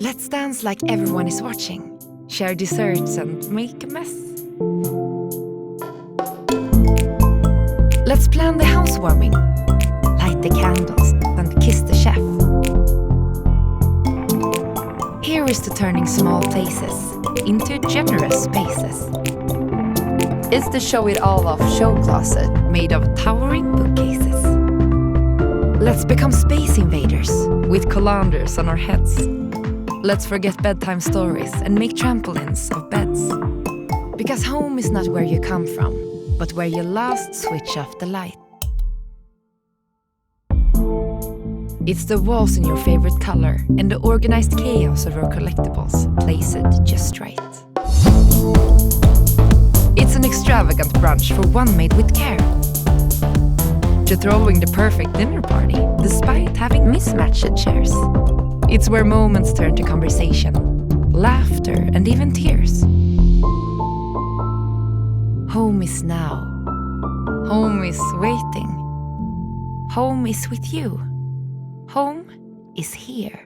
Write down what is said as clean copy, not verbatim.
Let's dance like everyone is watching, share desserts and make a mess. Let's plan the housewarming, light the candles and kiss the chef. Here is to turning small places into generous spaces. It's the show it all off show closet made of towering bookcases. Let's become space invaders with colanders on our heads. Let's forget bedtime stories and make trampolines of beds. Because home is not where you come from, but where you last switch off the light. It's the walls in your favorite color and the organized chaos of your collectibles placed just right. It's an extravagant brunch for one made with care. To throwing the perfect dinner party, despite having mismatched chairs. It's where moments turn to conversation, laughter, and even tears. Home is now. Home is waiting. Home is with you. Home is here.